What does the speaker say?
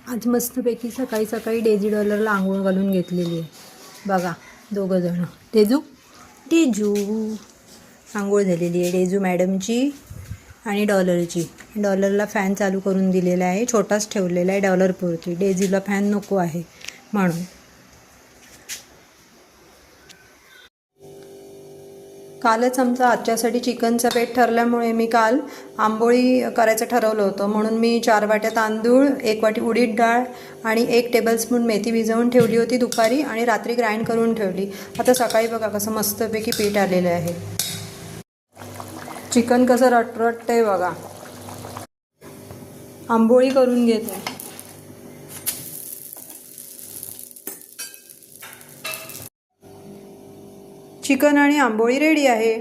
आज मस्तपैकी सकाळी सकाळी डेझी डॉलरला आंघोळ घालून घेतलेली आहे बघा. दोघं जण डेजू आंघोळ झालेली आहे डेजू मॅडमची आणि डॉलरची. डॉलरला फॅन चालू करून दिलेला आहे, छोटाच ठेवलेला आहे डॉलरपुरती. डेझीला फॅन नको आहे म्हणून. कालच आमचा आजच्यासाठी चिकनचा बेत ठरल्यामुळे मी काल आंबोळी करायचं ठरवलं होतं, म्हणून मी 4 वाट्या तांदूळ, 1 वाटी उडीद डाळ आणि 1 टेबलस्पून मेथी भिजवून ठेवली होती दुपारी आणि रात्री ग्राइंड करून ठेवली. आता सकाळी बघा कसं मस्तपैकी पीठ आलेलं आहे. चिकन कसं रटरटतंय बघा. आंबोळी करून घेते. चिकन आणि आंबोळी रेडी आहे.